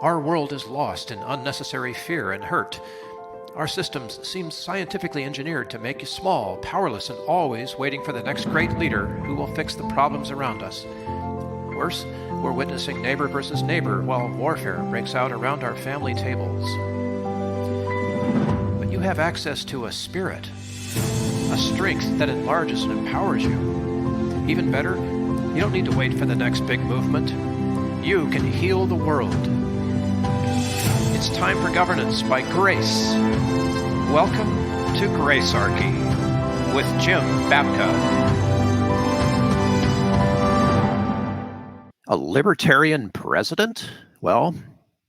Our world is lost in unnecessary fear and hurt. Our systems seem scientifically engineered to make you small, powerless, and always waiting for the next great leader who will fix the problems around us. Worse, we're witnessing neighbor versus neighbor while warfare breaks out around our family tables. But you have access to a spirit, a strength that enlarges and empowers you. Even better, you don't need to wait for the next big movement. You can heal the world. It's time for governance by grace. Welcome to Gracearchy with Jim Babka. A libertarian president? Well,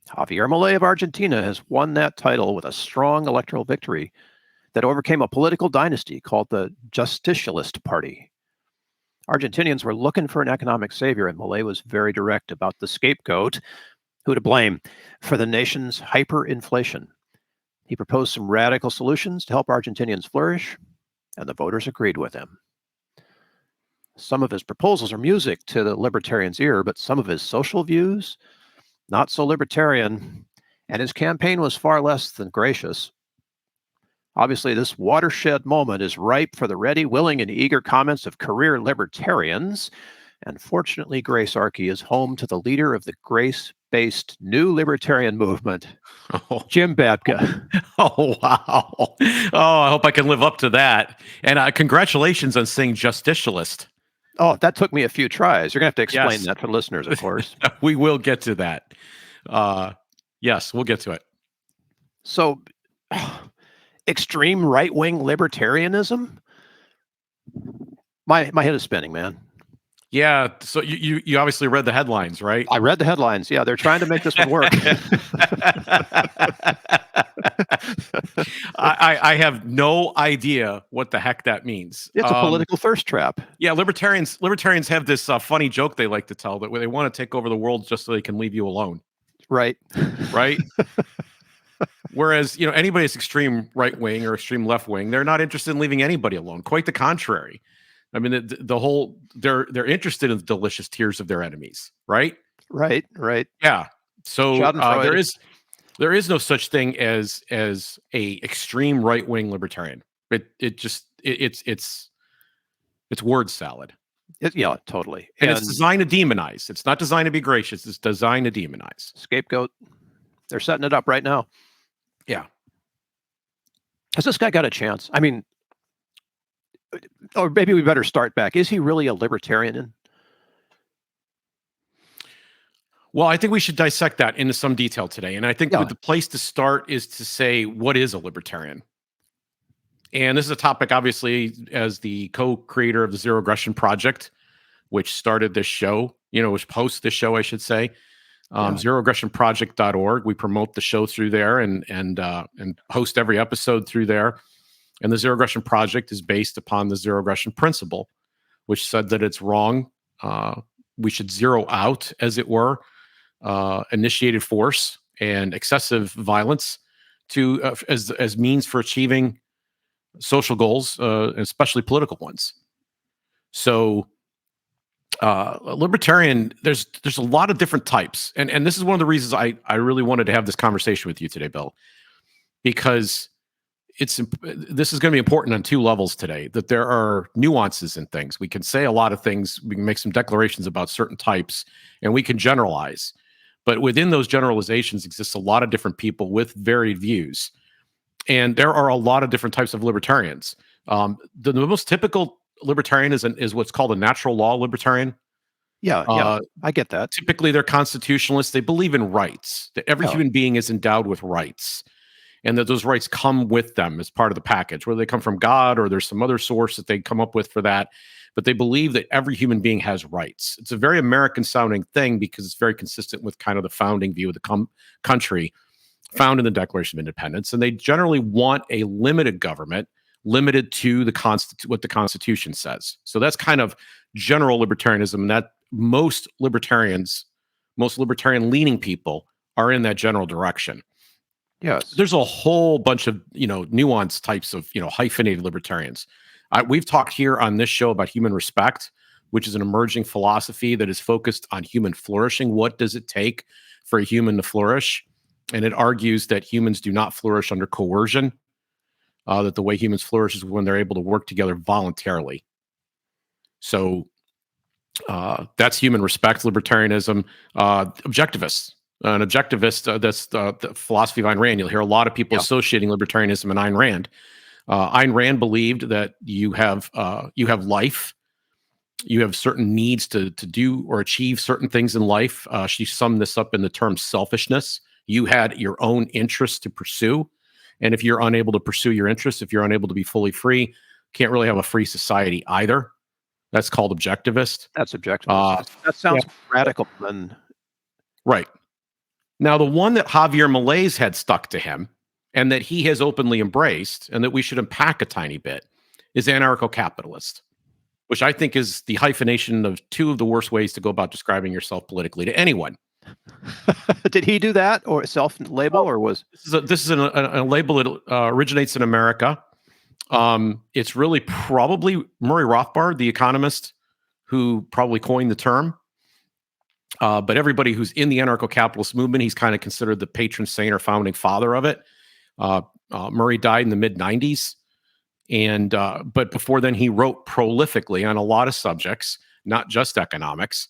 Javier Milei of Argentina has won that title with a strong electoral victory that overcame a political dynasty called the Justicialist Party. Argentinians were looking for an economic savior, and Milei was very direct about the scapegoat, who to blame for the nation's hyperinflation. He proposed some radical solutions to help Argentinians flourish, and the voters agreed with him. Some of his proposals are music to the libertarian's ear, but some of his social views, not so libertarian, and his campaign was far less than gracious. Obviously, this watershed moment is ripe for the ready, willing, and eager comments of career libertarians. And fortunately, Gracearchy is home to the leader of the grace-based new libertarian movement, Jim Babka. Oh, wow. Oh, I hope I can live up to that. And congratulations on saying Justicialist. Oh, that took me a few tries. You're going to have to explain that for listeners, of course. We will get to that. Yes, we'll get to it. So, extreme right-wing libertarianism? My head is spinning, man. Yeah, so you obviously read the headlines, right? I read the headlines. Yeah, they're trying to make this one work. I have no idea what the heck that means. It's a political thirst trap. Yeah, libertarians have this funny joke they like to tell that they want to take over the world just so they can leave you alone. Right. Right? Whereas, anybody that's extreme right wing or extreme left wing, they're not interested in leaving anybody alone. Quite the contrary. I mean, the whole they're interested in the delicious tears of their enemies, right? Right. Yeah. So there is no such thing as a extreme right wing libertarian. It's word salad. Yeah, totally. And it's designed to demonize. It's not designed to be gracious. It's designed to demonize. Scapegoat. They're setting it up right now. Yeah. Has this guy got a chance? I mean, or maybe we better start back. Is he really a libertarian? Well, I think we should dissect that into some detail today. And I think the place to start is to say, what is a libertarian? And this is a topic, obviously, as the co-creator of the Zero Aggression Project, which started this show, which hosts this show, I should say. ZeroAggressionProject.org. We promote the show through there and host every episode through there. And the Zero Aggression Project is based upon the Zero Aggression Principle, which said that it's wrong. We should zero out, as it were, initiated force and excessive violence as means for achieving social goals, especially political ones. So, libertarian, there's a lot of different types, and this is one of the reasons I really wanted to have this conversation with you today, Bill, because this is going to be important on two levels today, that there are nuances in things. We can say a lot of things, we can make some declarations about certain types, and we can generalize. But within those generalizations exists a lot of different people with varied views. And there are a lot of different types of libertarians. The most typical libertarian is what's called a natural law libertarian. Yeah, I get that. Typically, they're constitutionalists. They believe in rights, that every human being is endowed with rights, and that those rights come with them as part of the package, whether they come from God or there's some other source that they come up with for that. But they believe that every human being has rights. It's a very American-sounding thing because it's very consistent with kind of the founding view of the country found in the Declaration of Independence. And they generally want a limited government, limited to what the Constitution says. So that's kind of general libertarianism, and that most libertarian-leaning people are in that general direction. Yes. There's a whole bunch of, nuanced types of, hyphenated libertarians. We've talked here on this show about human respect, which is an emerging philosophy that is focused on human flourishing. What does it take for a human to flourish. And it argues that humans do not flourish under coercion, that the way humans flourish is when they're able to work together voluntarily. So that's human respect, libertarianism, objectivists. An objectivist, that's the philosophy of Ayn Rand. You'll hear a lot of people associating libertarianism and Ayn Rand. Ayn Rand believed that you have life, you have certain needs to do or achieve certain things in life. She summed this up in the term selfishness. You had your own interests to pursue, and if you're unable to pursue your interests, if you're unable to be fully free, can't really have a free society either. That's called objectivist. That's objectivist. That sounds radical. Then, right now, the one that Javier Milei's had stuck to him, and that he has openly embraced, and that we should unpack a tiny bit, is anarcho-capitalist, which I think is the hyphenation of two of the worst ways to go about describing yourself politically to anyone. Did he do that, or self-label, or was this is a label that originates in America? It's really probably Murray Rothbard, the economist, who probably coined the term. But everybody who's in the anarcho-capitalist movement, he's kind of considered the patron saint or founding father of it. Murray died in the mid-90s. And but before then, he wrote prolifically on a lot of subjects, not just economics.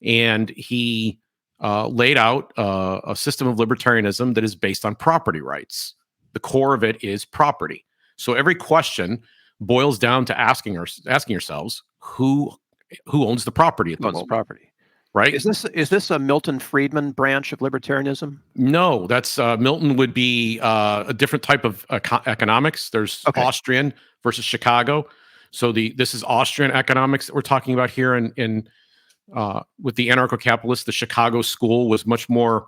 And he laid out a system of libertarianism that is based on property rights. The core of it is property. So every question boils down to asking yourselves, who owns the property at the moment? Property. Right? Is this a Milton Friedman branch of libertarianism? No, that's Milton would be a different type of economics. There's Austrian versus Chicago. So this is Austrian economics that we're talking about here. In with the anarcho-capitalist, the Chicago school was much more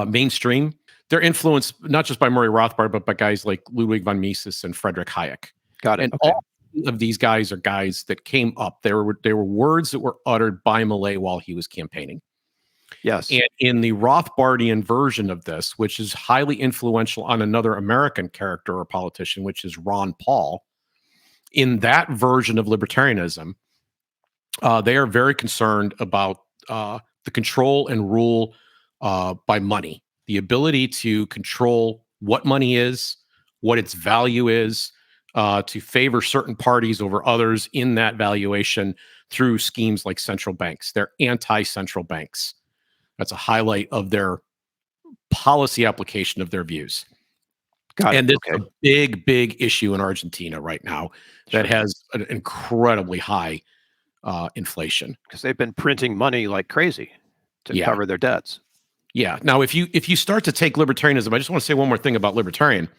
mainstream. They're influenced not just by Murray Rothbard, but by guys like Ludwig von Mises and Friedrich Hayek. Got it. And all of these guys are guys that came up. They were words that were uttered by Milei while he was campaigning. Yes. And in the Rothbardian version of this, which is highly influential on another American character or politician, which is Ron Paul, in that version of libertarianism, they are very concerned about the control and rule by money, the ability to control what money is, what its value is, to favor certain parties over others in that valuation through schemes like central banks. They're anti-central banks. That's a highlight of their policy application of their views. Got it. And this is a big, big issue in Argentina right now that has an incredibly high inflation. Because they've been printing money like crazy to cover their debts. Yeah. Now, if you start to take libertarianism, I just want to say one more thing about libertarian.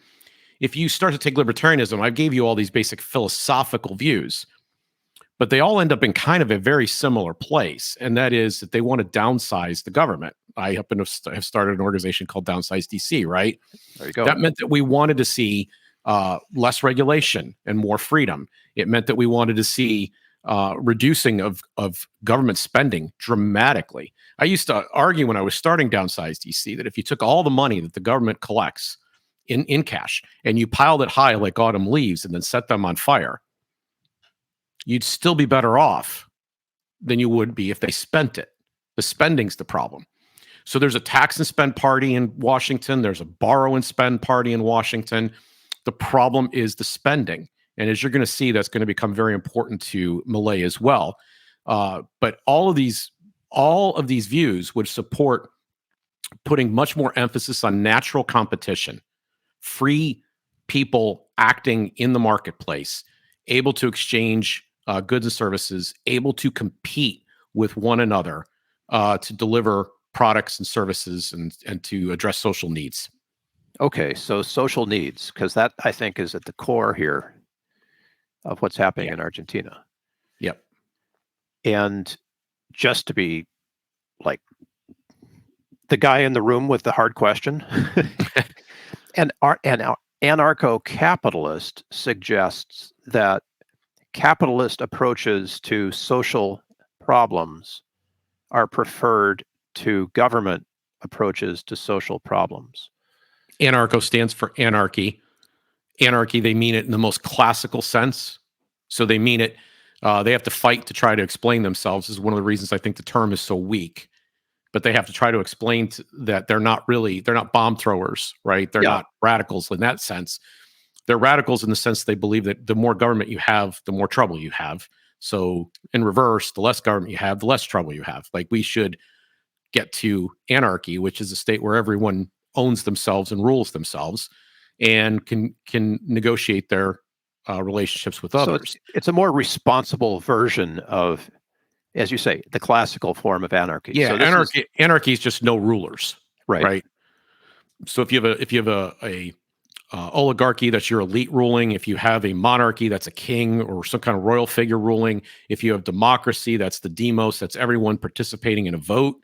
If you start to take libertarianism, I gave you all these basic philosophical views, but they all end up in kind of a very similar place. And that is that they want to downsize the government. I happen to have started an organization called Downsize DC, right? There you go. That meant that we wanted to see less regulation and more freedom. It meant that we wanted to see reducing of government spending dramatically. I used to argue when I was starting Downsize DC that if you took all the money that the government collects in cash and you piled it high like autumn leaves and then set them on fire, you'd still be better off than you would be if they spent it. The spending's the problem. So there's a tax and spend party in Washington. There's a borrow and spend party in Washington. The problem is the spending. And as you're going to see, that's going to become very important to Milei as well. But all of these views would support putting much more emphasis on natural competition, free people acting in the marketplace, able to exchange goods and services, able to compete with one another to deliver products and services and to address social needs. Okay, so social needs, because that I think is at the core here of what's happening in Argentina. Yep. And just to be like the guy in the room with the hard question, and anarcho-capitalist suggests that capitalist approaches to social problems are preferred to government approaches to social problems. Anarcho stands for anarchy. Anarchy, they mean it in the most classical sense. So they mean it, they have to fight to try to explain themselves. This is one of the reasons I think the term is so weak. but they have to try to explain that they're not bomb throwers, right? They're not radicals in that sense. They're radicals in the sense they believe that the more government you have, the more trouble you have. So in reverse, the less government you have, the less trouble you have. Like, we should get to anarchy, which is a state where everyone owns themselves and rules themselves and can negotiate their relationships with others. So it's a more responsible version of, as you say, the classical form of anarchy. Yeah, so anarchy is just no rulers, right? So if you have a oligarchy, that's your elite ruling. If you have a monarchy, that's a king or some kind of royal figure ruling. If you have democracy, that's the demos, that's everyone participating in a vote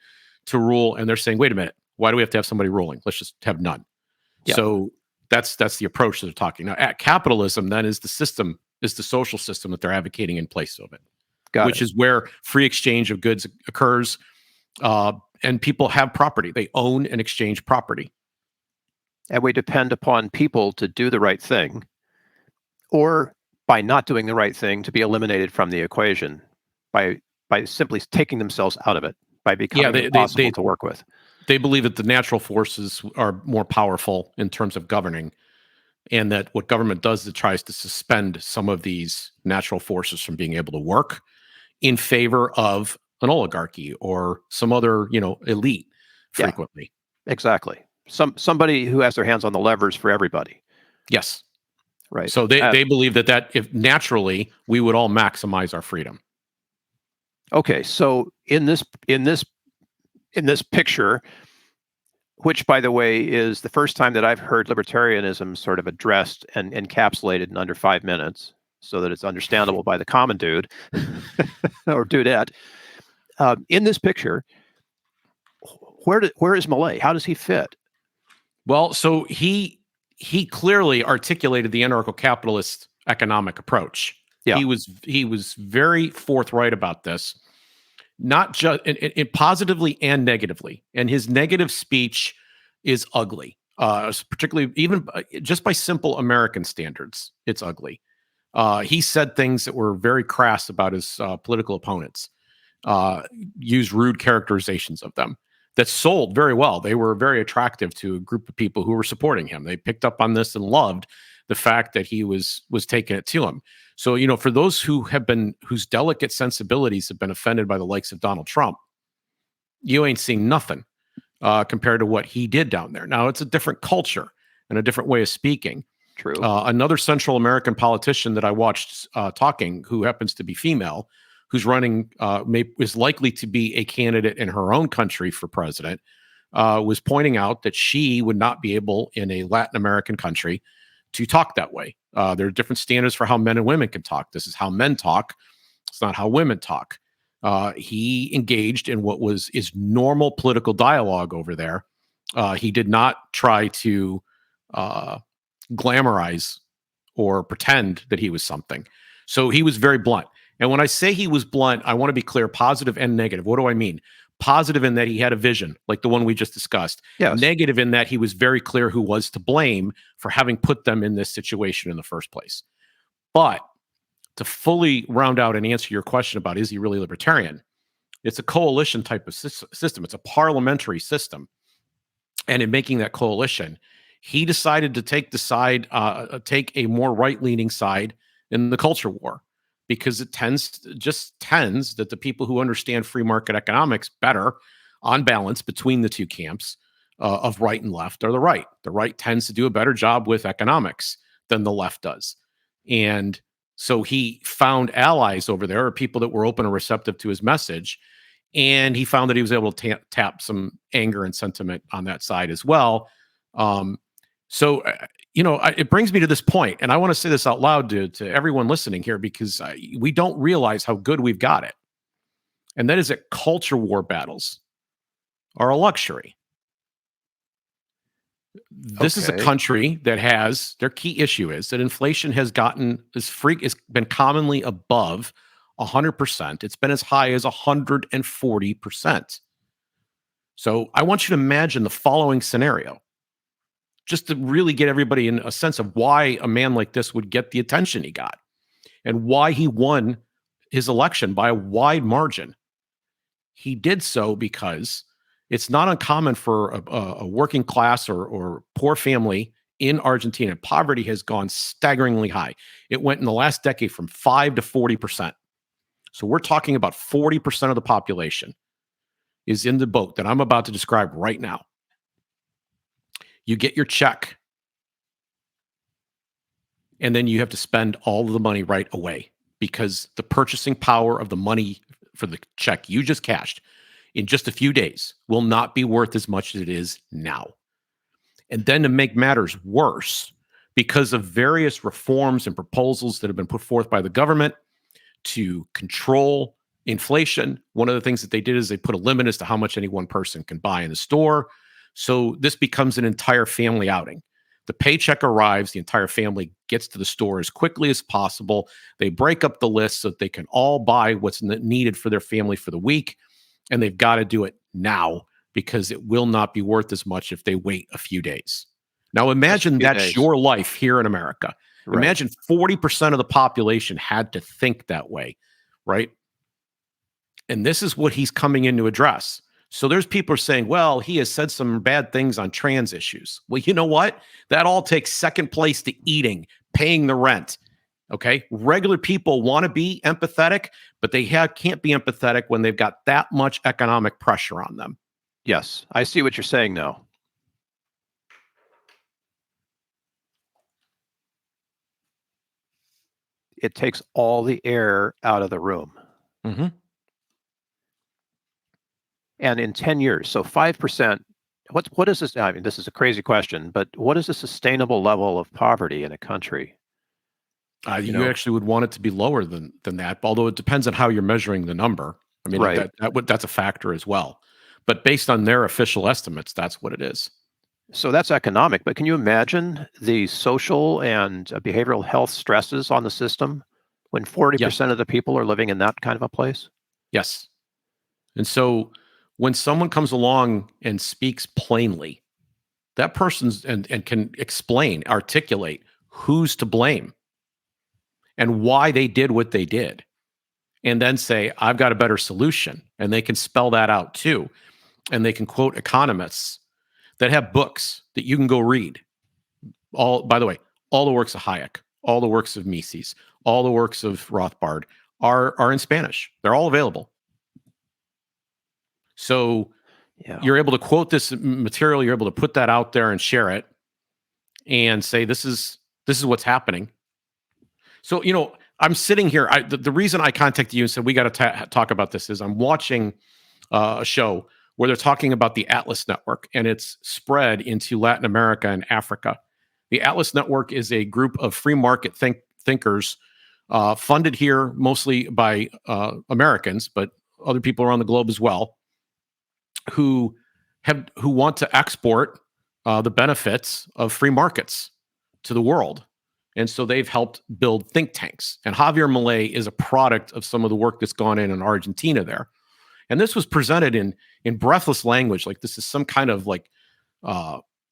to rule. And they're saying, wait a minute, why do we have to have somebody ruling? Let's just have none. Yeah. So that's the approach that they're talking. Now, at capitalism, then, is the social system that they're advocating in place of it, which is where free exchange of goods occurs, and people have property. They own and exchange property. And we depend upon people to do the right thing, or by not doing the right thing, to be eliminated from the equation by simply taking themselves out of it, by becoming impossible to work with. They believe that the natural forces are more powerful in terms of governing, and that what government does is it tries to suspend some of these natural forces from being able to work in favor of an oligarchy or some other, elite frequently. Yeah, exactly. Somebody who has their hands on the levers for everybody. Yes. Right. So they believe that if naturally we would all maximize our freedom. Okay. So in this picture, which, by the way, is the first time that I've heard libertarianism sort of addressed and encapsulated in under 5 minutes, so that it's understandable by the common dude or dudette. In this picture, where is Milei? How does he fit? Well, so he clearly articulated the anarcho-capitalist economic approach. Yeah. He was very forthright about this, not just positively and negatively. And his negative speech is ugly, particularly even just by simple American standards. It's ugly. He said things that were very crass about his political opponents, used rude characterizations of them that sold very well. They were very attractive to a group of people who were supporting him. They picked up on this and loved the fact that he was taking it to him. So, for those whose delicate sensibilities have been offended by the likes of Donald Trump, you ain't seeing nothing compared to what he did down there. Now, it's a different culture and a different way of speaking. True. Another Central American politician that I watched talking, who happens to be female, who's running, is likely to be a candidate in her own country for president, was pointing out that she would not be able in a Latin American country to talk that way. There are different standards for how men and women can talk. This is how men talk. It's not how women talk. He engaged in what is normal political dialogue over there. He did not try to glamorize or pretend that he was something. So he was very blunt. And when I say he was blunt, I want to be clear, positive and negative. What do I mean? Positive in that he had a vision, like the one we just discussed. Yes. Negative in that he was very clear who was to blame for having put them in this situation in the first place. But to fully round out and answer your question about is he really libertarian, it's a coalition type of system. It's a parliamentary system. And in making that coalition, he decided to take a more right-leaning side in the culture war, because it tends that the people who understand free market economics better, on balance between the two camps of right and left, are the right. The right tends to do a better job with economics than the left does. And so he found allies over there, or people that were open and receptive to his message. And he found that he was able to tap some anger and sentiment on that side as well. It brings me to this point, and I want to say this out loud to everyone listening here, because we don't realize how good we've got it. And that is that culture war battles are a luxury. This is a country that has, their key issue is that inflation has been commonly above 100%. It's been as high as 140%. So I want you to imagine the following scenario, just to really get everybody in a sense of why a man like this would get the attention he got and why he won his election by a wide margin. He did so because It's not uncommon for a working class or poor family in Argentina. Poverty has gone staggeringly high. It went in the last decade from 5 to 40%. So we're talking about 40% of the population is in the boat that I'm about to describe right now. You get your check, and then you have to spend all of the money right away because the purchasing power of the money for the check you just cashed in just a few days will not be worth as much as it is now. And then to make matters worse, because of various reforms and proposals that have been put forth by the government to control inflation, one of the things that they did is they put a limit as to how much any one person can buy in the store. So this becomes an entire family outing. The paycheck arrives, the entire family gets to the store as quickly as possible. They break up the list so that they can all buy what's needed for their family for the week. And they've got to do it now because it will not be worth as much if they wait a few days. Now imagine that's your life here in America. Right. Imagine 40% of the population had to think that way, right? And this is what he's coming in to address. So there's people are saying, well, he has said some bad things on trans issues. Well, you know what? That all takes second place to eating, paying the rent. Okay. Regular people want to be empathetic, but they can't be empathetic when they've got that much economic pressure on them. Yes, I see what you're saying now. It takes all the air out of the room. Mm-hmm. And in 10 years, so 5%, what is this? I mean, this is a crazy question, but what is a sustainable level of poverty in a country? You actually would want it to be lower than that, although it depends on how you're measuring the number. I mean, right. that's a factor as well. But based on their official estimates, that's what it is. So that's economic, but can you imagine the social and behavioral health stresses on the system when 40% of the people are living in that kind of a place? Yes. And so when someone comes along and speaks plainly, that person's and can explain, articulate who's to blame and why they did what they did, and then say, I've got a better solution. And they can spell that out too. And they can quote economists that have books that you can go read. By the way, all the works of Hayek, all the works of Mises, all the works of Rothbard are in Spanish. They're all available. So you're able to quote this material, you're able to put that out there and share it and say, this is what's happening. So, I'm sitting here. The reason I contacted you and said, we got to talk about this is I'm watching a show where they're talking about the Atlas Network, and it's spread into Latin America and Africa. The Atlas Network is a group of free market thinkers funded here mostly by Americans, but other people around the globe as well, who want to export the benefits of free markets to the world. And so they've helped build think tanks. And Javier Milei is a product of some of the work that's gone in Argentina there. And this was presented in breathless language, like this is some kind of like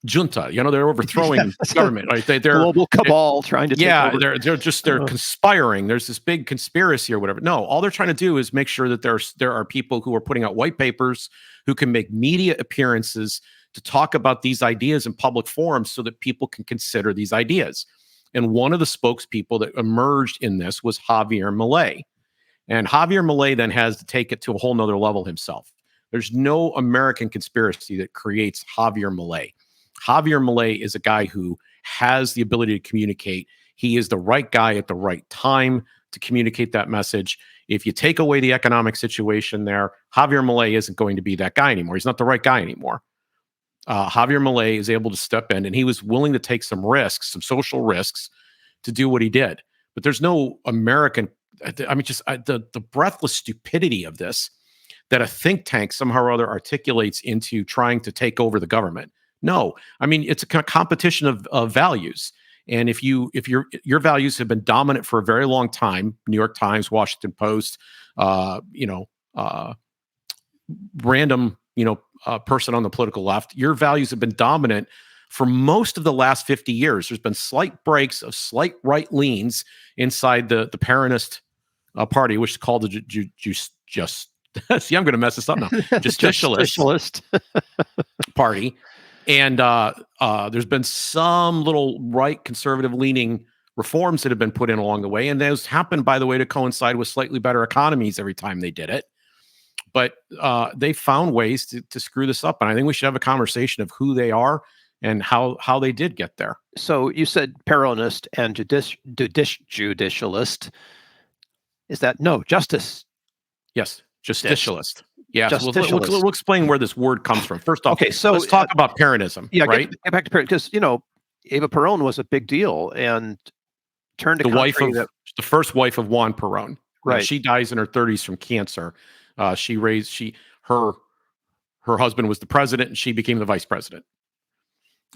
junta. They're overthrowing government. Right? They're global cabal trying to take over. They're conspiring. There's this big conspiracy or whatever. No, all they're trying to do is make sure that there are people who are putting out white papers who can make media appearances to talk about these ideas in public forums so that people can consider these ideas. And one of the spokespeople that emerged in this was Javier Milei. And Javier Milei then has to take it to a whole nother level himself. There's no American conspiracy that creates Javier Milei. Javier Milei is a guy who has the ability to communicate. He is the right guy at the right time to communicate that message. If you take away the economic situation there, Javier Milei isn't going to be that guy anymore. He's not the right guy anymore. Javier Milei is able to step in, and he was willing to take some risks, some social risks, to do what he did. But there's no American. I mean, just the breathless stupidity of this, that a think tank somehow or other articulates into trying to take over the government. No, I mean, it's a competition of values. And if your values have been dominant for a very long time, New York Times, Washington Post, random, person on the political left, your values have been dominant for most of the last 50 years. There's been slight breaks of slight right leans inside the Peronist party, which is called the See, I'm going to mess this up now. Justicialist party. And there's been some little right conservative leaning reforms that have been put in along the way. And those happened, by the way, to coincide with slightly better economies every time they did it. But they found ways to screw this up. And I think we should have a conversation of who they are and how they did get there. So you said Peronist and Judicialist. Is that no justice? Yes, Justicialist. Yes, Justicialist. we'll explain where this word comes from. First off, okay, so let's talk about Peronism. Yeah, right? Get back to Peron, because Eva Peron was a big deal and turned the wife of the first wife of Juan Perón. Right, she dies in her 30s from cancer. Her husband was the president, and she became the vice president.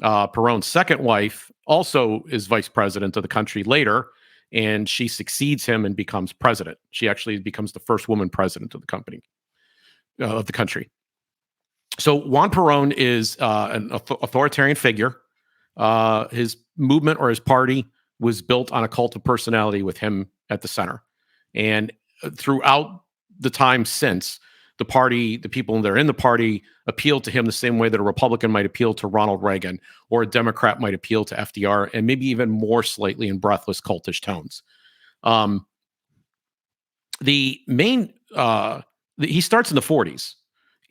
Perón's second wife also is vice president of the country later, and she succeeds him and becomes president. She actually becomes the first woman president of the country. So Juan Perón is an authoritarian figure. His movement or his party was built on a cult of personality with him at the center. And throughout the time since, the people that are in the party appeal to him the same way that a Republican might appeal to Ronald Reagan, or a Democrat might appeal to FDR, and maybe even more slightly in breathless cultish tones. He starts in the 40s,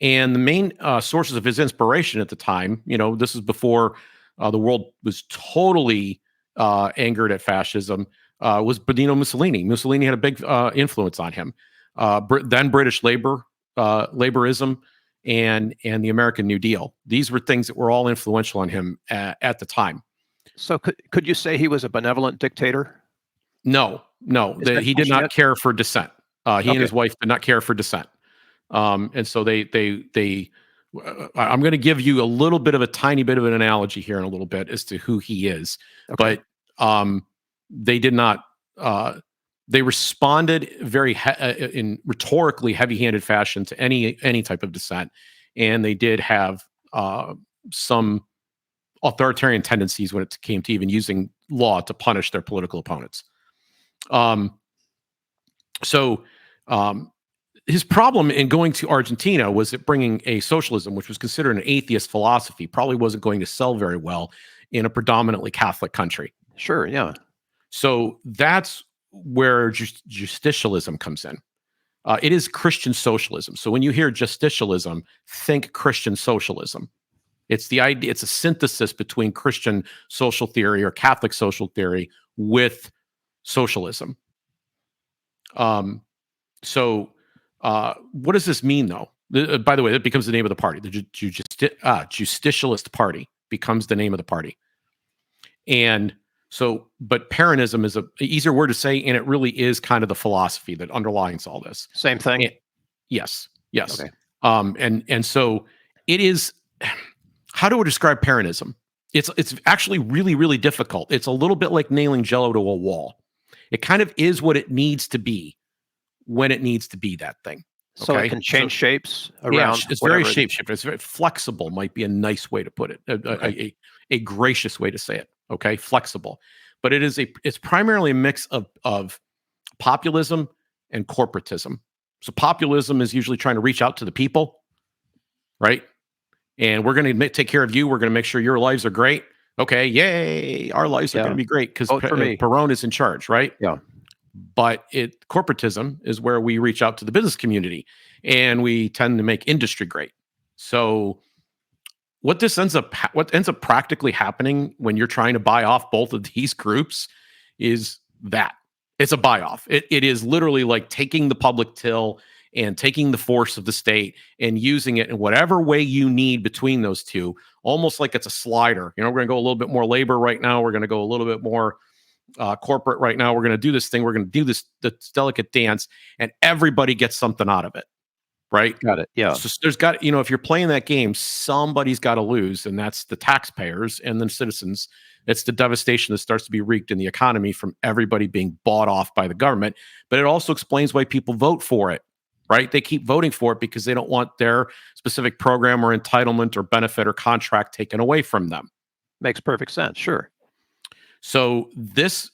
and the main sources of his inspiration at the time, this is before the world was totally angered at fascism, was Benito Mussolini. Mussolini had a big influence on him. Then British laborism and the American New Deal. These were things that were all influential on him at the time. So could you say he was a benevolent dictator? No. He did not care for dissent. He and his wife did not care for dissent. And so I'm going to give you a tiny bit of an analogy here in a little bit as to who he is. Okay. But they did not. They responded very in rhetorically heavy-handed fashion to any type of dissent, and they did have some authoritarian tendencies when it came to even using law to punish their political opponents. His problem in going to Argentina was that bringing a socialism, which was considered an atheist philosophy, probably wasn't going to sell very well in a predominantly Catholic country. Sure, yeah. So that's where justicialism comes in. It is Christian socialism. So when you hear justicialism, think Christian socialism. It's the idea. It's a synthesis between Christian social theory or Catholic social theory with socialism. So what does this mean, though? By the way, that becomes the name of the party. The Justicialist Party becomes the name of the party. And so, but Peronism is an easier word to say, and it really is kind of the philosophy that underlies all this. Same thing? Yes. Okay. And so it is, how do I describe Peronism? It's actually really, really difficult. It's a little bit like nailing Jello to a wall. It kind of is what it needs to be when it needs to be that thing. Okay? So it can change shapes around. Yeah, it's very shape-shifted. It's very flexible, might be a nice way to put it, a gracious way to say it. Okay, flexible. But it's primarily a mix of populism and corporatism. So populism is usually trying to reach out to the people, right? And we're going to take care of you. We're going to make sure your lives are great. Okay, yay, our lives are going to be great because Perón is in charge, right? Yeah. But corporatism is where we reach out to the business community, and we tend to make industry great. So what ends up practically happening when you're trying to buy off both of these groups is that it's a buy off. It is literally like taking the public till and taking the force of the state and using it in whatever way you need between those two, almost like it's a slider. We're going to go a little bit more labor right now. We're going to go a little bit more corporate right now. We're going to do this thing. We're going to do this delicate dance, and everybody gets something out of it. Right? Got it. Yeah. So there's got, if you're playing that game, somebody's got to lose, and that's the taxpayers and the citizens. It's the devastation that starts to be wreaked in the economy from everybody being bought off by the government. But it also explains why people vote for it, right? They keep voting for it because they don't want their specific program or entitlement or benefit or contract taken away from them. Makes perfect sense. Sure. So this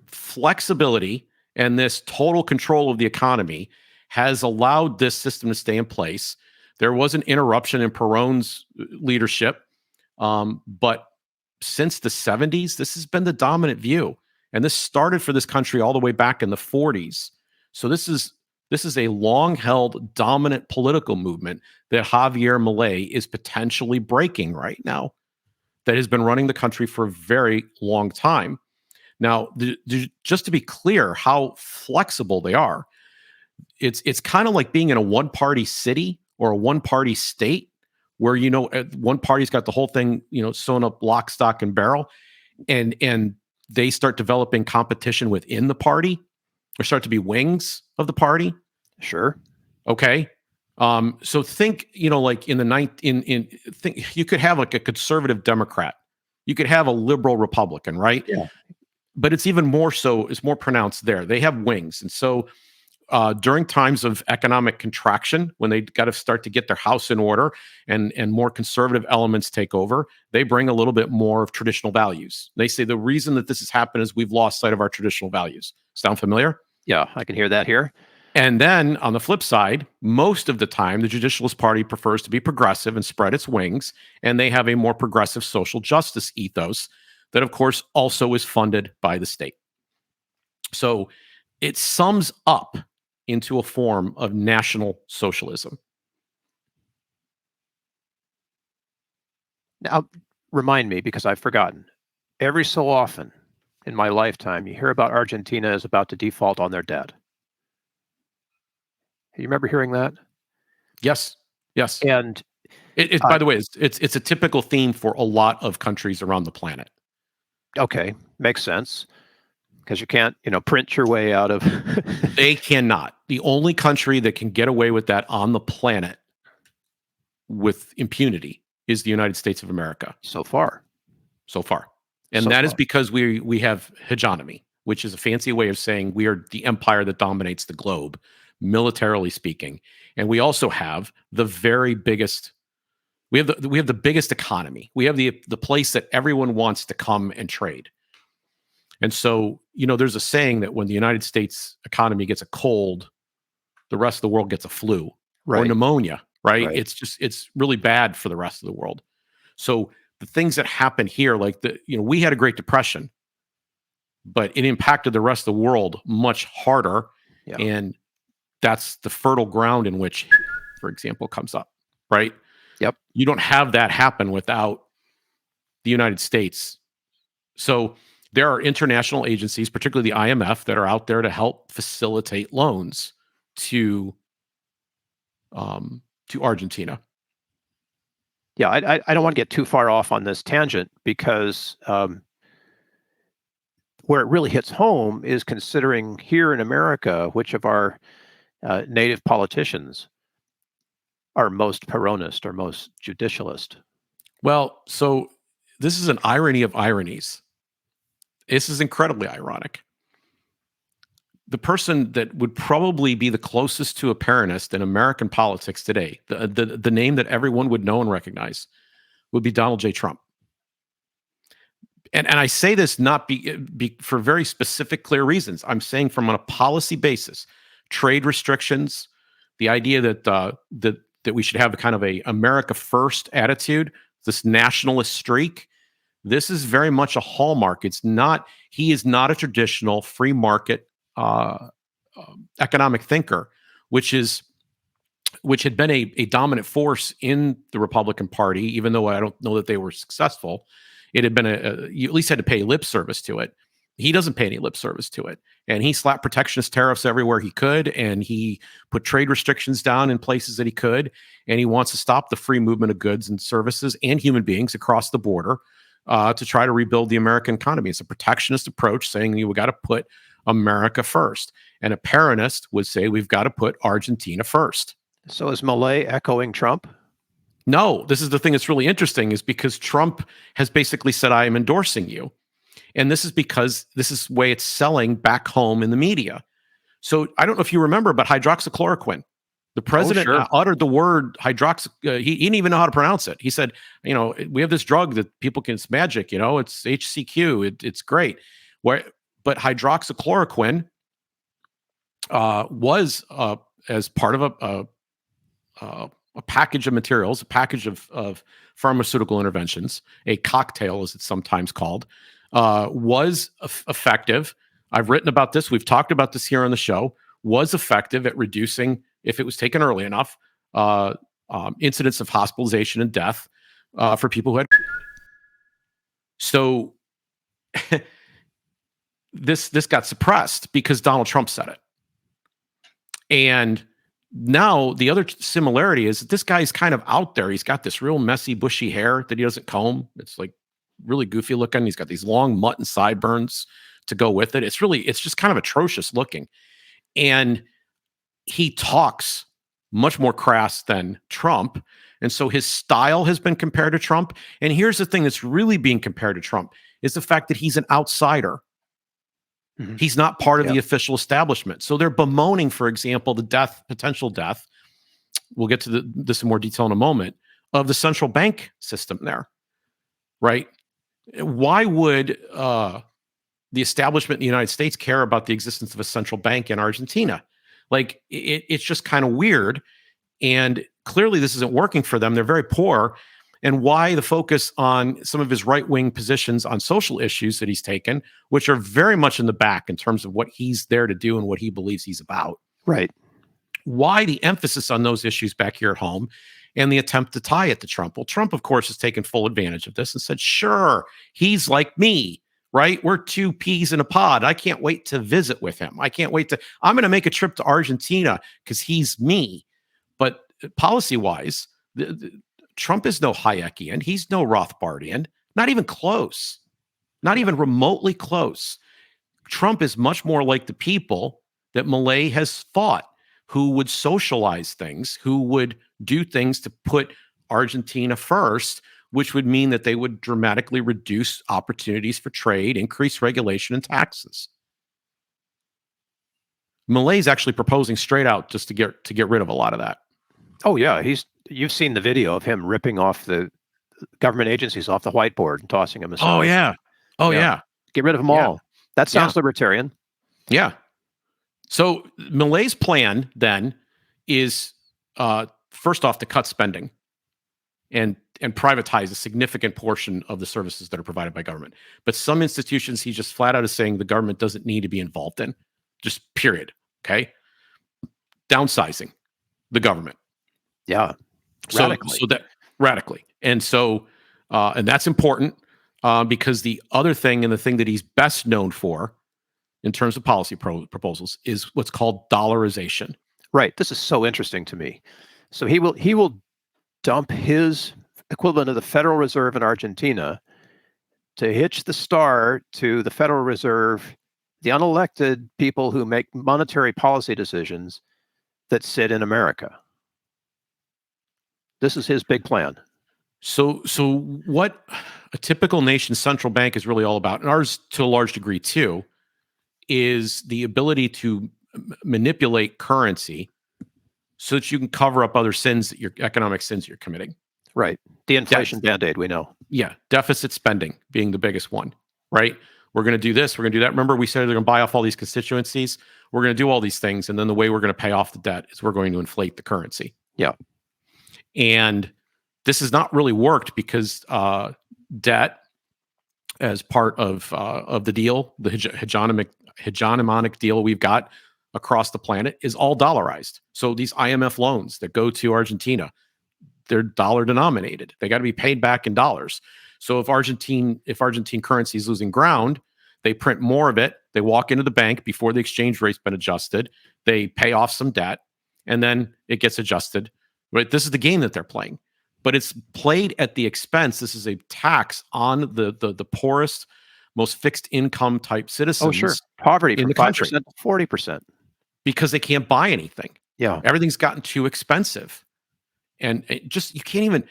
flexibility and this total control of the economy has allowed this system to stay in place. There was an interruption in Perón's leadership, but since the 70s, this has been the dominant view. And this started for this country all the way back in the 40s. So this is a long-held dominant political movement that Javier Milei is potentially breaking right now, that has been running the country for a very long time. Now, just to be clear how flexible they are, it's kind of like being in a one-party city or a one-party state where, one party's got the whole thing, sewn up lock, stock, and barrel, and they start developing competition within the party. There start to be wings of the party. Sure. Okay. So think, like in the think you could have like a conservative Democrat, you could have a liberal Republican, right? Yeah. But it's even more so, it's more pronounced there. They have wings. And so during times of economic contraction, when they got to start to get their house in order and more conservative elements take over, they bring a little bit more of traditional values. They say the reason that this has happened is we've lost sight of our traditional values. Sound familiar? Yeah, I can hear that here. And then on the flip side, most of the time, the Justicialist Party prefers to be progressive and spread its wings, and they have a more progressive social justice ethos that, of course, also is funded by the state. So it sums up into a form of national socialism. Now, remind me, because I've forgotten. Every so often in my lifetime, you hear about Argentina is about to default on their debt. You remember hearing that? Yes. Yes. And by the way, it's a typical theme for a lot of countries around the planet. Okay, makes sense. Because you can't, print your way out of... They cannot. The only country that can get away with that on the planet with impunity is the United States of America. So far. And that is because we have hegemony, which is a fancy way of saying we are the empire that dominates the globe, militarily speaking. And we also have the very biggest... We have the biggest economy. We have the place that everyone wants to come and trade. And so, there's a saying that when the United States economy gets a cold, the rest of the world gets a flu or pneumonia, right? It's really bad for the rest of the world. So the things that happen here, like we had a Great Depression, but it impacted the rest of the world much harder. Yeah. And that's the fertile ground in which, for example, comes up, right? Yep. You don't have that happen without the United States. So there are international agencies, particularly the IMF, that are out there to help facilitate loans to Argentina. Yeah, I don't want to get too far off on this tangent because where it really hits home is considering here in America, which of our native politicians are most Peronist or most Justicialist. Well, so this is an irony of ironies. This is incredibly ironic. The person that would probably be the closest to a Peronist in American politics today, the name that everyone would know and recognize, would be Donald J. Trump. And I say this not for very specific, clear reasons. I'm saying from a policy basis, trade restrictions, the idea that we should have a kind of a America first attitude, this nationalist streak. This is very much a hallmark. He is not a traditional free market economic thinker, which had been a dominant force in the Republican Party, even though I don't know that they were successful. It had been you at least had to pay lip service to it. He doesn't pay any lip service to it. And he slapped protectionist tariffs everywhere he could, and he put trade restrictions down in places that he could, and he wants to stop the free movement of goods and services and human beings across the border to try to rebuild the American economy. It's a protectionist approach saying we've got to put America first. And a Peronist would say we've got to put Argentina first. So is Milei echoing Trump? No, this is the thing that's really interesting, is because Trump has basically said, I am endorsing you. And this is because this is the way it's selling back home in the media. So I don't know if you remember, but hydroxychloroquine. The president uttered the word he didn't even know how to pronounce it. He said, we have this drug that people can, it's magic, it's HCQ. It's great. But hydroxychloroquine was as part of a package of materials, a package of pharmaceutical interventions, a cocktail as it's sometimes called, was effective. I've written about this. We've talked about this here on the show. Was effective at reducing, if it was taken early enough, incidents of hospitalization and death for people who had. So this got suppressed because Donald Trump said it. And now the other similarity is that this guy's kind of out there. He's got this real messy, bushy hair that he doesn't comb. It's like really goofy looking. He's got these long mutton sideburns to go with it. It's just kind of atrocious looking. And he talks much more crass than Trump. And so his style has been compared to Trump. And here's the thing that's really being compared to Trump is the fact that he's an outsider. Mm-hmm. He's not part of the official establishment. So they're bemoaning, for example, the potential death, we'll get to this in more detail in a moment, of the central bank system there, right? Why would the establishment in the United States care about the existence of a central bank in Argentina? Like, it's just kind of weird. And clearly this isn't working for them. They're very poor. And why the focus on some of his right-wing positions on social issues that he's taken, which are very much in the back in terms of what he's there to do and what he believes he's about. Right. Why the emphasis on those issues back here at home and the attempt to tie it to Trump? Well, Trump, of course, has taken full advantage of this and said, sure, he's like me, right? We're two peas in a pod. I can't wait to visit with him. I'm going to make a trip to Argentina because he's me. But policy-wise, Trump is no Hayekian. He's no Rothbardian. Not even close. Not even remotely close. Trump is much more like the people that Milei has fought, who would socialize things, who would do things to put Argentina first, which would mean that they would dramatically reduce opportunities for trade, increase regulation and taxes. Milei is actually proposing straight out just to get rid of a lot of that. Oh yeah, you've seen the video of him ripping off the government agencies off the whiteboard and tossing them aside. Oh yeah. Get rid of them all. That sounds libertarian. Yeah. So Milei's plan then is first off to cut spending and privatize a significant portion of the services that are provided by government. But some institutions he just flat out is saying the government doesn't need to be involved in. Just period. Okay. Downsizing the government. Yeah. Radically. And so, and that's important because the other thing and the thing that he's best known for in terms of policy proposals is what's called dollarization. Right. This is so interesting to me. So he will dump his equivalent of the Federal Reserve in Argentina to hitch the star to the Federal Reserve, the unelected people who make monetary policy decisions that sit in America. This is his big plan. So what a typical nation's central bank is really all about, and ours to a large degree too, is the ability to manipulate currency so that you can cover up other sins, economic sins you're committing. Right. The inflation band-aid, we know. Yeah. Deficit spending being the biggest one, right? We're going to do this. We're going to do that. Remember, we said they're going to buy off all these constituencies. We're going to do all these things. And then the way we're going to pay off the debt is we're going to inflate the currency. Yeah. And this has not really worked because debt, as part of the deal, the hegemonic deal we've got across the planet, is all dollarized. So these IMF loans that go to Argentina, they're dollar denominated. They got to be paid back in dollars. So if Argentine currency is losing ground, they print more of it. They walk into the bank before the exchange rate's been adjusted. They pay off some debt, and then it gets adjusted. Right? This is the game that they're playing, but it's played at the expense. This is a tax on the poorest, most fixed income type citizens. Oh, sure. Poverty in from the 5% country to 40%. Because they can't buy anything. Yeah. Everything's gotten too expensive. And you can't even,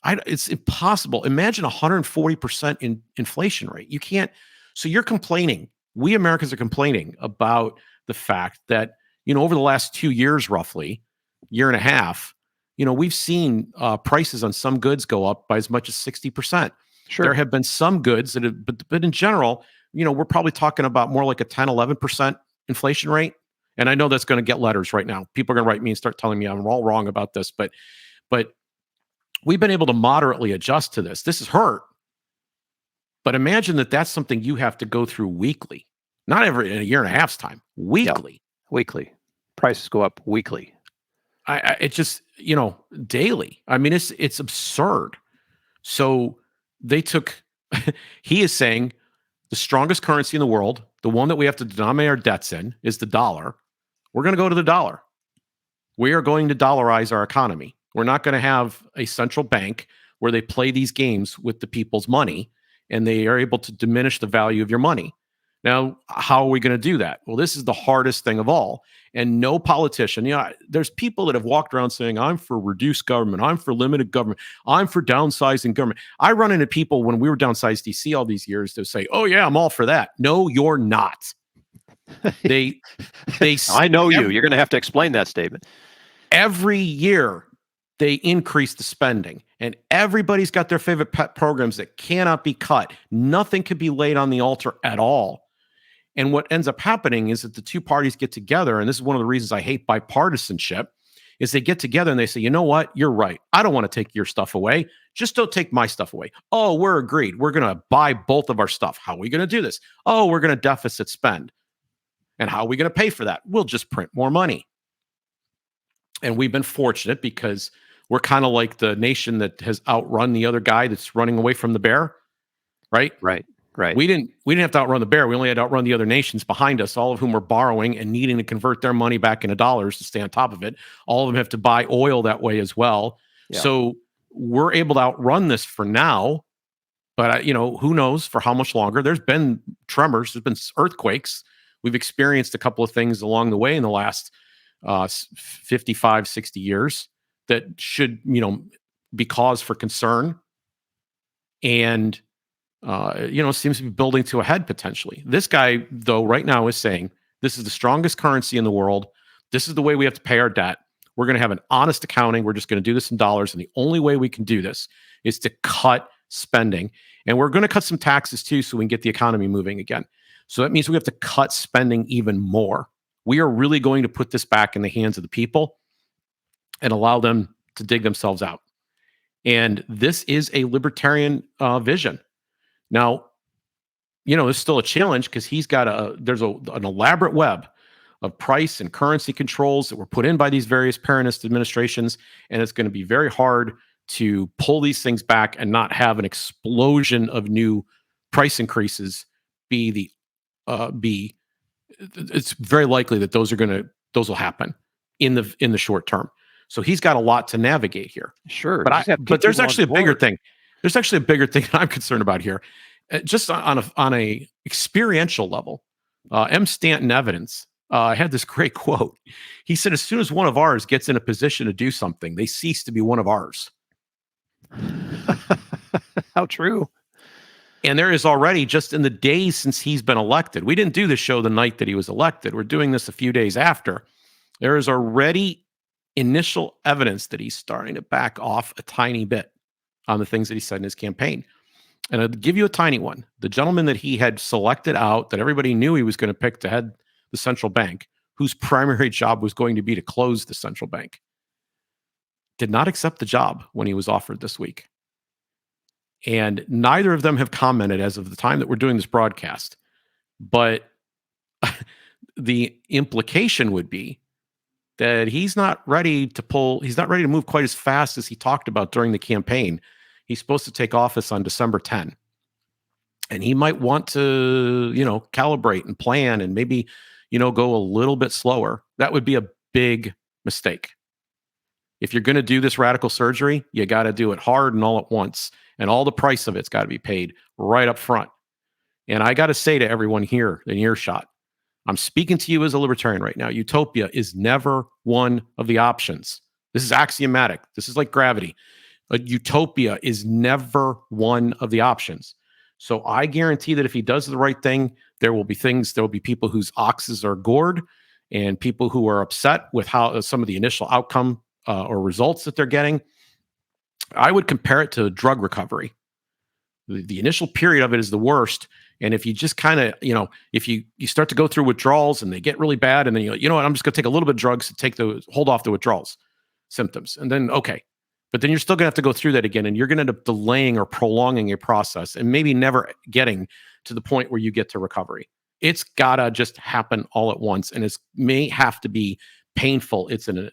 it's impossible. Imagine 140% in inflation rate. You can't. So you're complaining. We Americans are complaining about the fact that, over the last 2 years, roughly, year and a half, we've seen prices on some goods go up by as much as 60%. Sure. There have been some goods that have, but in general, we're probably talking about more like a 10, 11% inflation rate. And I know that's going to get letters right now. People are going to write me and start telling me I'm all wrong about this, but we've been able to moderately adjust to this. This is hurt, but imagine that that's something you have to go through weekly, not every in a year and a half's time, weekly. Yep. Weekly. Prices go up weekly. It just, daily. I mean, it's absurd. So they took, he is saying the strongest currency in the world, the one that we have to denominate our debts in, is the dollar. We're going to go to the dollar. We are going to dollarize our economy. We're not going to have a central bank where they play these games with the people's money and they are able to diminish the value of your money. Now, how are we going to do that? Well, this is the hardest thing of all. And no politician, there's people that have walked around saying, I'm for reduced government. I'm for limited government. I'm for downsizing government. I run into people when we were downsized DC all these years to say, oh yeah, I'm all for that. No, you're not. They I know you. You're going to have to explain that statement. Every year they increase the spending, and everybody's got their favorite pet programs that cannot be cut. Nothing can be laid on the altar at all. And what ends up happening is that the two parties get together, and this is one of the reasons I hate bipartisanship, is they get together and they say, you know what? You're right. I don't want to take your stuff away. Just don't take my stuff away. Oh, we're agreed. We're going to buy both of our stuff. How are we going to do this? Oh, we're going to deficit spend. And how are we going to pay for that? We'll just print more money. And we've been fortunate because we're kind of like the nation that has outrun the other guy that's running away from the bear, right? Right. We didn't have to outrun the bear. We only had to outrun the other nations behind us, all of whom were borrowing and needing to convert their money back into dollars to stay on top of it. All of them have to buy oil that way as well. Yeah. So we're able to outrun this for now, but who knows for how much longer. There's been tremors, there's been earthquakes. We've experienced a couple of things along the way in the last 55, 60 years that should, be cause for concern. And seems to be building to a head potentially. This guy, though, right now is saying this is the strongest currency in the world. This is the way we have to pay our debt. We're going to have an honest accounting. We're just going to do this in dollars. And the only way we can do this is to cut spending. And we're going to cut some taxes too, so we can get the economy moving again. So that means we have to cut spending even more. We are really going to put this back in the hands of the people and allow them to dig themselves out. And this is a libertarian vision. Now, there's still a challenge because he's got there's an elaborate web of price and currency controls that were put in by these various Peronist administrations, and it's going to be very hard to pull these things back and not have an explosion of new price increases. It's very likely that those will happen in the short term. So he's got a lot to navigate here. Sure, but there's actually a bigger thing. There's actually a bigger thing that I'm concerned about here. Just on a experiential level, M. Stanton Evidence had this great quote. He said, as soon as one of ours gets in a position to do something, they cease to be one of ours. How true. And there is already, just in the days since he's been elected, we didn't do the show the night that he was elected. We're doing this a few days after. There is already initial evidence that he's starting to back off a tiny bit on the things that he said in his campaign. And I'll give you a tiny one. The gentleman that he had selected out, that everybody knew he was going to pick to head the central bank, whose primary job was going to be to close the central bank, did not accept the job when he was offered this week. And neither of them have commented as of the time that we're doing this broadcast. But the implication would be that he's not ready to move quite as fast as he talked about during the campaign. He's supposed to take office on December 10. And he might want to, calibrate and plan and maybe, go a little bit slower. That would be a big mistake. If you're going to do this radical surgery, you got to do it hard and all at once. And all the price of it's got to be paid right up front. And I got to say to everyone here in earshot, I'm speaking to you as a libertarian right now. Utopia is never one of the options. This is axiomatic. This is like gravity. A utopia is never one of the options. So I guarantee that if he does the right thing, there will be people whose oxes are gored and people who are upset with how some of the initial outcome or results that they're getting. I would compare it to drug recovery. The initial period of it is the worst. And if you just kind of, if you start to go through withdrawals and they get really bad, and then you know what, I'm just going to take a little bit of drugs to hold off the withdrawals symptoms. And then, okay. But then you're still going to have to go through that again. And you're going to end up delaying or prolonging a process and maybe never getting to the point where you get to recovery. It's got to just happen all at once. And it may have to be painful. It's in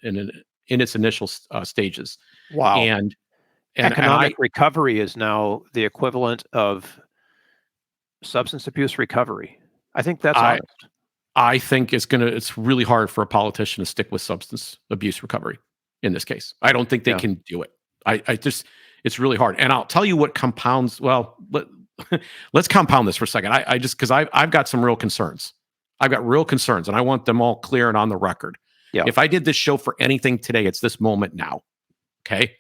its initial stages. Wow. And economic recovery is now the equivalent of substance abuse recovery. I think that's honest. I think it's really hard for a politician to stick with substance abuse recovery in this case. I don't think they can do it. It's really hard. And I'll tell you what compounds. Well, let's compound this for a second. Because I've got some real concerns. I've got real concerns, and I want them all clear and on the record. Yeah. If I did this show for anything today, it's this moment now. Okay.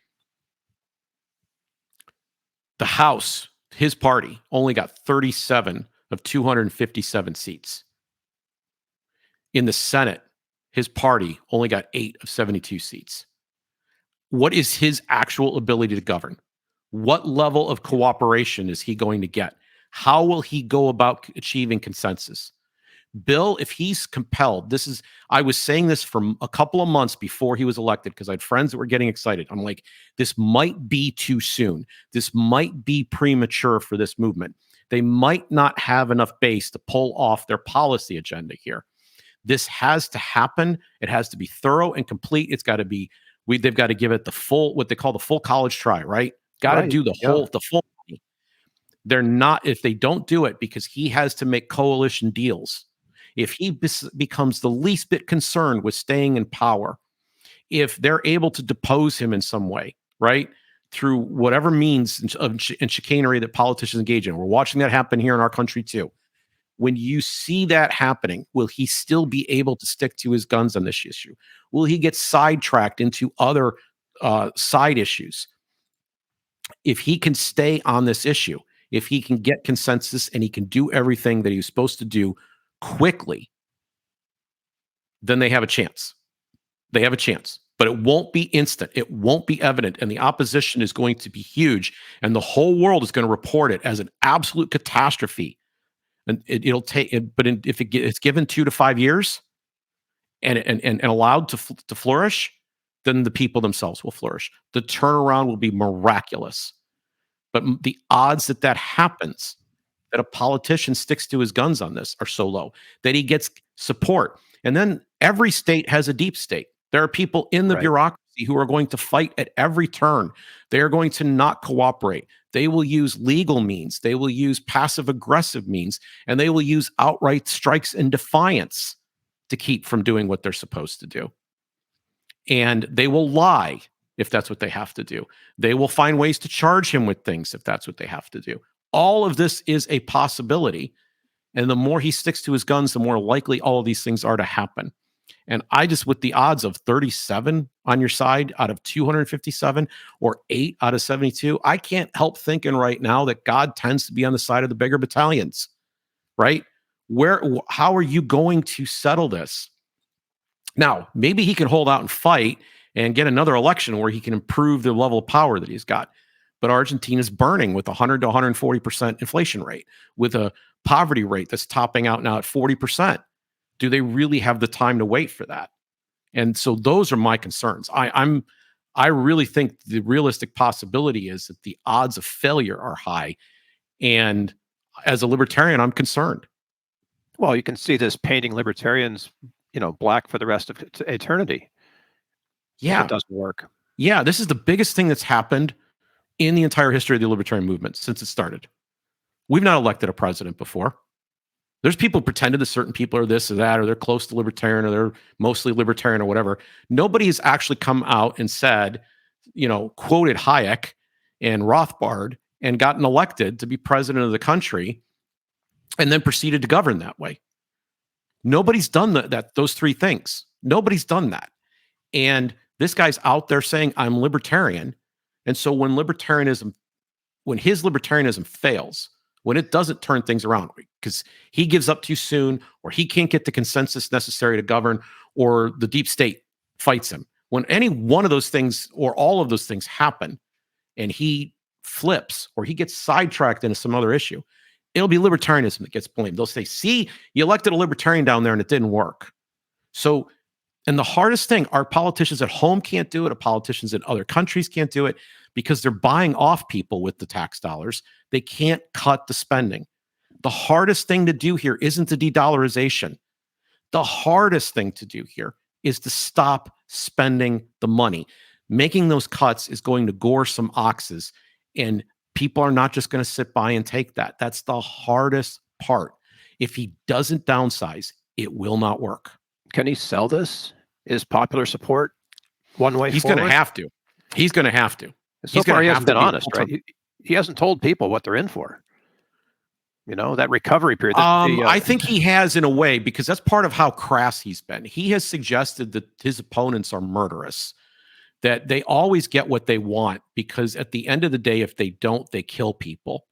The House, his party, only got 37 of 257 seats. In the Senate, his party only got 8 of 72 seats. What is his actual ability to govern? What level of cooperation is he going to get? How will he go about achieving consensus? Bill, if he's compelled, I was saying this for a couple of months before he was elected because I had friends that were getting excited. I'm like, this might be too soon. This might be premature for this movement. They might not have enough base to pull off their policy agenda here. This has to happen. It has to be thorough and complete. It's got to be, they've got to give it the full, what they call the full college try, right? Got to do the full. They're not, if they don't do it, because he has to make coalition deals. If he becomes the least bit concerned with staying in power, if they're able to depose him in some way, right, through whatever means and chicanery that politicians engage in. We're watching that happen here in our country too. When you see that happening, will he still be able to stick to his guns on this issue? Will he get sidetracked into other side issues? If he can stay on this issue, if he can get consensus and he can do everything that he's supposed to do quickly, then they have a chance. They have a chance, but it won't be instant. It won't be evident, and the opposition is going to be huge, and the whole world is going to report it as an absolute catastrophe. And it'll take it, but if it's given 2 to 5 years and allowed to flourish, then the people themselves will flourish. The turnaround will be miraculous. But the odds that happens, that a politician sticks to his guns on this, are so low that he gets support. And then every state has a deep state. There are people in the bureaucracy who are going to fight at every turn. They are going to not cooperate. They will use legal means. They will use passive aggressive means, and they will use outright strikes and defiance to keep from doing what they're supposed to do. And they will lie if that's what they have to do. They will find ways to charge him with things if that's what they have to do. All of this is a possibility. And the more he sticks to his guns, the more likely all of these things are to happen. And I just, with the odds of 37 on your side out of 257 or 8 out of 72, I can't help thinking right now that God tends to be on the side of the bigger battalions, right? How are you going to settle this? Now, maybe he can hold out and fight and get another election where he can improve the level of power that he's got. But Argentina's burning with 100 to 140% inflation rate, with a poverty rate that's topping out now at 40%. Do they really have the time to wait for that? And so those are my concerns. I really think the realistic possibility is that the odds of failure are high. And as a libertarian, I'm concerned. Well, you can see this painting libertarians, black for the rest of eternity. Yeah. It doesn't work. Yeah. This is the biggest thing that's happened in the entire history of the libertarian movement since it started. We've not elected a president before. There's people who pretended that certain people are this or that, or they're close to libertarian, or they're mostly libertarian or whatever. Nobody has actually come out and said, quoted Hayek and Rothbard and gotten elected to be president of the country and then proceeded to govern that way. Nobody's done those three things. Nobody's done that. And this guy's out there saying, I'm libertarian. And so when his libertarianism fails, when it doesn't turn things around because he gives up too soon, or he can't get the consensus necessary to govern, or the deep state fights him, when any one of those things or all of those things happen and he flips or he gets sidetracked into some other issue, it'll be libertarianism that gets blamed. They'll say, see, you elected a libertarian down there and it didn't work. So, and the hardest thing, our politicians at home can't do it. Our politicians in other countries can't do it because they're buying off people with the tax dollars. They can't cut the spending. The hardest thing to do here isn't the de-dollarization. The hardest thing to do here is to stop spending the money. Making those cuts is going to gore some oxes, and people are not just going to sit by and take that. That's the hardest part. If he doesn't downsize, it will not work. Can he sell this? Is popular support one way He's forward? going to have to. He's going to have to. So far, he hasn't been honest, right? He hasn't told people what they're in for. You know, that recovery period. I think he has in a way, because that's part of how crass he's been. He has suggested that his opponents are murderous, that they always get what they want, because at the end of the day, if they don't, they kill people,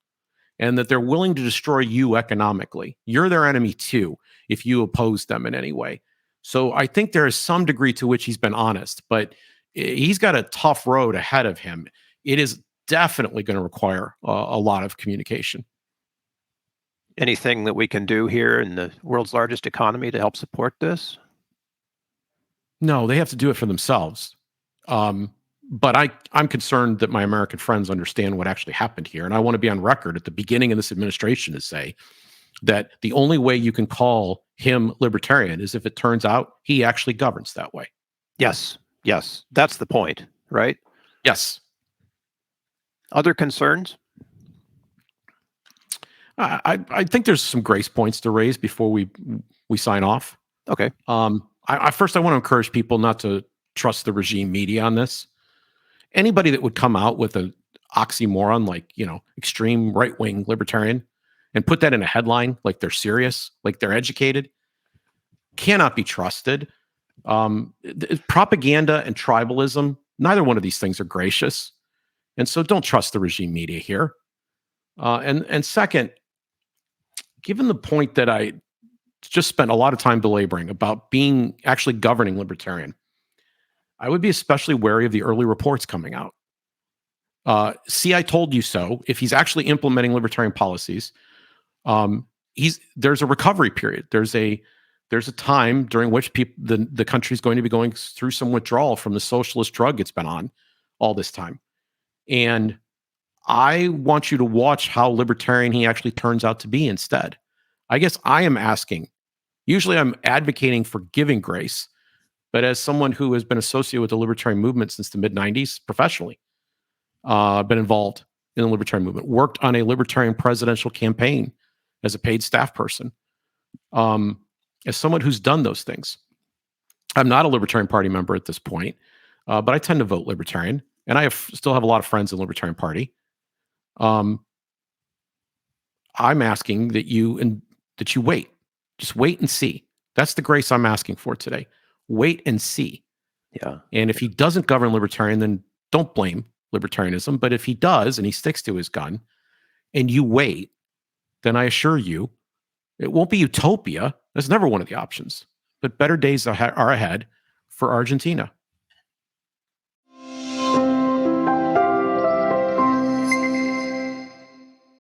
and that they're willing to destroy you economically. You're their enemy too, if you oppose them in any way. So I think there is some degree to which he's been honest, but he's got a tough road ahead of him. It is definitely going to require a lot of communication. Anything that we can do here in the world's largest economy to help support this? No, they have to do it for themselves. But I'm concerned that my American friends understand what actually happened here. And I want to be on record at the beginning of this administration to say that the only way you can call him libertarian is if it turns out he actually governs that way. Yes. Yes. That's the point, right? Yes. Other concerns? I think there's some grace points to raise before we sign off. Okay. First, I want to encourage people not to trust the regime media on this. Anybody that would come out with an oxymoron like, extreme right-wing libertarian and put that in a headline like they're serious, like they're educated, cannot be trusted. Propaganda and tribalism, neither one of these things are gracious. And so don't trust the regime media here. And second, given the point that I just spent a lot of time belaboring about being actually governing libertarian, I would be especially wary of the early reports coming out. See, I told you so. If he's actually implementing libertarian policies, there's a recovery period. There's a time during which the country is going to be going through some withdrawal from the socialist drug it's been on all this time. And I want you to watch how libertarian he actually turns out to be instead. I guess I am asking, usually I'm advocating for giving grace, but as someone who has been associated with the libertarian movement since the mid-90s professionally, been involved in the libertarian movement, worked on a libertarian presidential campaign as a paid staff person, as someone who's done those things. I'm not a Libertarian Party member at this point, but I tend to vote libertarian, and I still have a lot of friends in the Libertarian Party. I'm asking that you wait. Just wait and see. That's the grace I'm asking for today. Wait and see. Yeah. And if he doesn't govern libertarian, then don't blame libertarianism. But if he does and he sticks to his gun and you wait, then I assure you, it won't be utopia. That's never one of the options. But better days are ahead for Argentina.